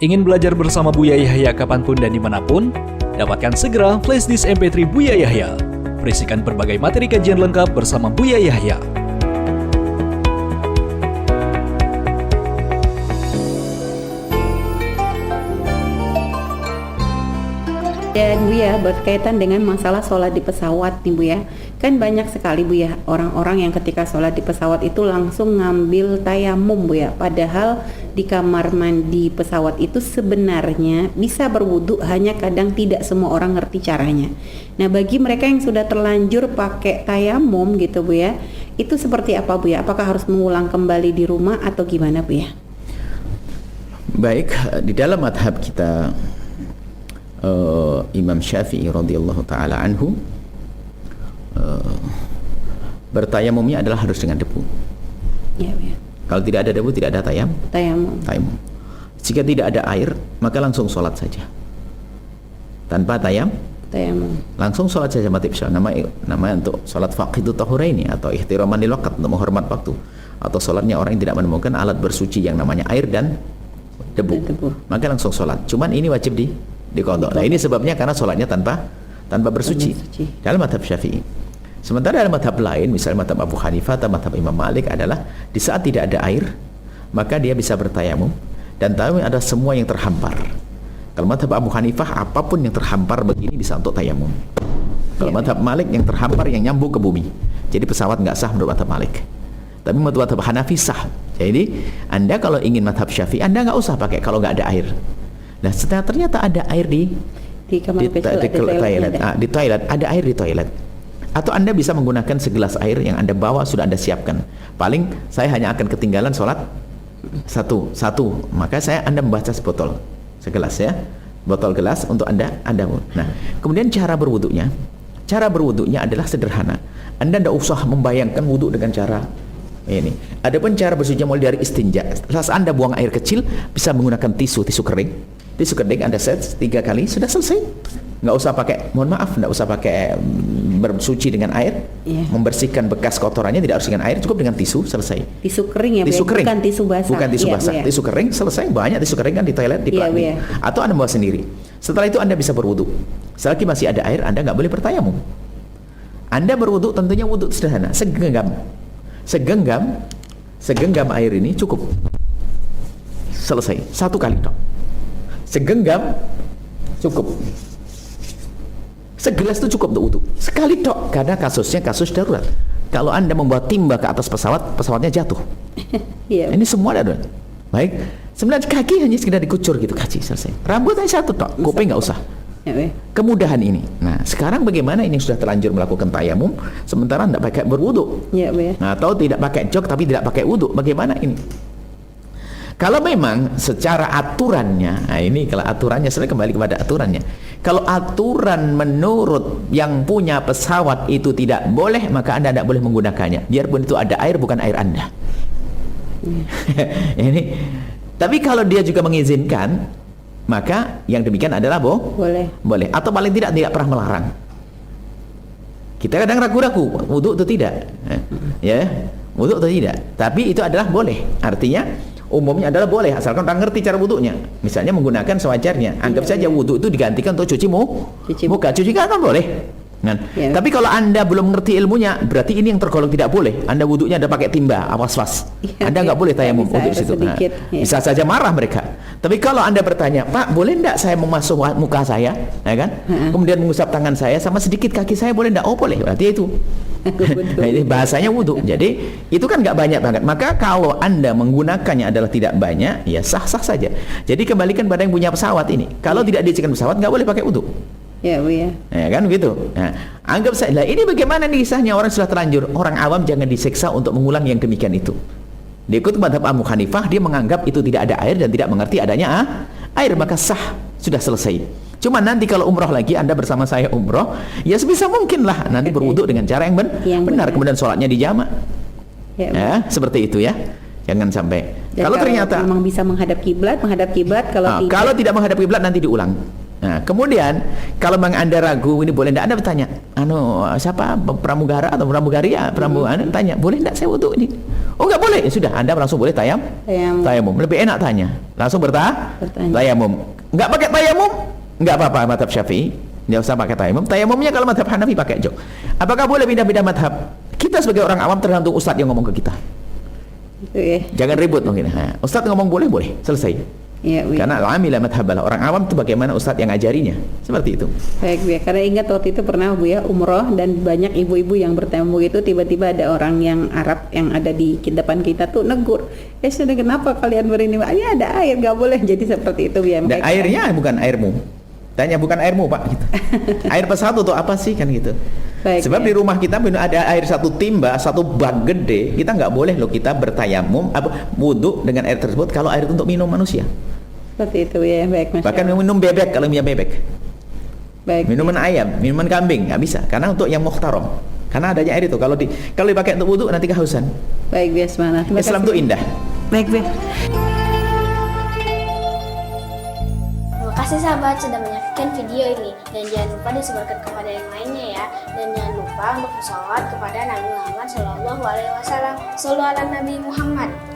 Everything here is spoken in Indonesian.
Ingin belajar bersama Buya Yahya kapanpun dan dimanapun? Dapatkan segera flashdisk MP3 Buya Yahya. Berisikan berbagai materi kajian lengkap bersama Buya Yahya. Dan Bu ya, berkaitan dengan masalah sholat di pesawat nih Bu ya, kan banyak sekali Bu ya orang-orang yang ketika sholat di pesawat itu langsung ngambil tayamum Bu ya, padahal di kamar mandi pesawat itu sebenarnya bisa berwudu, hanya kadang tidak semua orang ngerti caranya. Nah, bagi mereka yang sudah terlanjur pakai tayamum gitu Bu ya, itu seperti apa Bu ya? Apakah harus mengulang kembali di rumah atau gimana Bu ya? Baik, di dalam madhab kita Imam Syafi'i radhiyallahu taala anhu bertayamumnya adalah harus dengan debu. Ya, ya. Kalau tidak ada debu tidak ada tayamum. Jika tidak ada air maka langsung sholat saja. Tanpa tayamum. Langsung sholat saja mati isya. Nama untuk sholat faqidu tahuraini atau ihtiraman lil waqt, untuk menghormat waktu. Atau sholatnya orang yang tidak menemukan alat bersuci yang namanya air dan debu. Maka langsung sholat. Cuman ini wajib diqadha. Nah, ini sebabnya karena sholatnya tanpa bersuci dalam madhab Syafi'i. Sementara dalam madhab lain, misalnya madhab Abu Hanifah atau madhab Imam Malik adalah di saat tidak ada air maka dia bisa bertayamum, dan tayamum ada semua yang terhampar. Kalau madhab Abu Hanifah apapun yang terhampar begini bisa untuk tayamum. Kalau madhab Malik yang terhampar yang nyambung ke bumi, jadi pesawat nggak sah menurut madhab Malik. Tapi madhab Hanafi sah. Jadi Anda kalau ingin madhab Syafi'i Anda nggak usah pakai kalau nggak ada air. Nah, setelah ternyata ada air di toilet, ada air di toilet. Atau Anda bisa menggunakan segelas air yang Anda bawa, sudah Anda siapkan. Paling saya hanya akan ketinggalan sholat satu, maka Anda membaca segelas ya, botol gelas untuk Anda. Nah, kemudian cara berwudunya adalah sederhana. Anda tidak usah membayangkan wudu dengan cara ini. Adapun cara bersuci mulai dari istinja. Setelah Anda buang air kecil, bisa menggunakan tisu kering. Tisu kering Anda set 3 kali sudah selesai. Nggak usah pakai, nggak usah pakai bersuci dengan air, membersihkan bekas kotorannya tidak harus dengan air, cukup dengan tisu selesai. Tisu kering ya, tisu kering. Bukan tisu basah. Bukan tisu basah, tisu kering selesai. Banyak tisu kering kan di toilet, di plastik. Atau Anda bawa sendiri. Setelah itu Anda bisa berwudu. Selagi masih ada air, Anda nggak boleh bertayamum. Anda berwudu tentunya wudu sederhana, segenggam air ini cukup. Selesai, 1 kali dong. Segenggam cukup. Segelas itu cukup untuk wudu. Sekali tok, karena kasusnya kasus darurat. Kalau Anda membawa timba ke atas pesawatnya jatuh. Ini semua darurat. Baik, sebenarnya kaki hanya sekedar dikucur gitu, kaki selesai. Rambut hanya 1 tok, kuping nggak usah. Kemudahan ini. Nah, sekarang bagaimana ini sudah terlanjur melakukan tayamum, sementara tidak pakai berwudu. Nah, atau tidak pakai jok tapi tidak pakai wudu. Bagaimana ini? Kalau memang secara aturannya, nah ini kalau aturannya, saya kembali kepada aturannya. Kalau aturan menurut yang punya pesawat itu tidak boleh, maka Anda tidak boleh menggunakannya. Biarpun itu ada air, bukan air Anda. Ini. Tapi kalau dia juga mengizinkan, maka yang demikian adalah boleh. Atau paling tidak pernah melarang. Kita kadang ragu-ragu, wudu atau tidak. Wudu atau tidak. Tapi itu adalah boleh. Artinya umumnya adalah boleh, asalkan orang ngerti cara wudunya. Misalnya menggunakan sewajarnya. Anggap saja wudu itu digantikan untuk cuci muka. Cuci kan boleh. Tapi kalau Anda belum ngerti ilmunya, berarti ini yang tergolong tidak boleh. Anda wudunya Anda pakai timba, was-was. Anda nggak boleh tayamum untuk di situ. Bisa saja marah mereka. Tapi kalau Anda bertanya, Pak, boleh enggak saya memasuk muka saya, ya kan? Kemudian mengusap tangan saya sama sedikit kaki saya, boleh enggak? Oh, boleh. Berarti itu. Nah, ini bahasanya wudu. Jadi itu kan nggak banyak banget. Maka kalau Anda menggunakannya adalah tidak banyak, ya sah-sah saja. Jadi kembalikan pada yang punya pesawat ini. Kalau tidak diizinkan pesawat, nggak boleh pakai wudu. Ya kan gitu. Nah, anggap saja. Ini bagaimana nih kisahnya orang sudah terlanjur. Orang awam jangan disiksa untuk mengulang yang demikian itu. Diikut madhab Abu Hanifah, dia menganggap itu tidak ada air dan tidak mengerti adanya air, maka sah, sudah selesai. Cuma nanti kalau umroh lagi, Anda bersama saya umroh, ya sebisa mungkin lah nanti berwudu dengan cara yang benar, kemudian sholatnya dijamak. Seperti itu ya. Jangan sampai. Kalau ternyata memang bisa menghadap kiblat, kalau tidak menghadap kiblat nanti diulang. Nah, kemudian kalau memang Anda ragu ini boleh enggak, Anda bertanya, siapa pramugara atau pramugari ya, Anda tanya, boleh enggak saya wudu ini? Oh nggak boleh, ya sudah Anda langsung boleh tayamum. Lebih enak tanya, langsung Bertanya. tayamum. Nggak pakai tayamum, nggak apa-apa madhab Syafi'i, nggak usah pakai tayamum. Tayamumnya kalau madhab Hanafi pakai jok. Apakah boleh pindah-pindah madhab? Kita sebagai orang awam tergantung ustadz yang ngomong ke kita. Itu ya. Jangan ribut mungkin. Ustadz ngomong boleh, selesai. Ya, Karena amila madhabalah, orang awam itu bagaimana ustadz yang ngajarinya, seperti itu. Baik Bu ya, karena ingat waktu itu pernah Bu ya umroh dan banyak ibu-ibu yang bertemu itu, tiba-tiba ada orang yang Arab yang ada di depan kita tuh negur, sudah kenapa kalian berini? Ya ada air, nggak boleh. Jadi seperti itu Bu ya. Dan airnya bukan airmu, tanya bukan airmu Pak gitu. Air pesawat atau apa sih kan gitu. Baik, sebab ya. di rumah kita ada air satu timba, satu bak gede, kita nggak boleh loh kita bertayamum wudhu dengan air tersebut kalau air itu untuk minum manusia. Seperti itu ya. Baik, Mas. Bahkan minum bebek kalau punya bebek. Baik. Minuman ayam, minuman kambing nggak bisa, karena untuk yang muhtaram. Karena adanya air itu kalau dipakai untuk wudhu nanti kehausan. Baik bias mana. Islam itu indah. Baik bias. Terima kasih sahabat sudah menyaksikan video ini, dan jangan lupa disebarkan kepada yang lainnya ya. Dan jangan lupa untuk bersolawat kepada Nabi Muhammad SAW. Shallallahu ala Nabi Muhammad.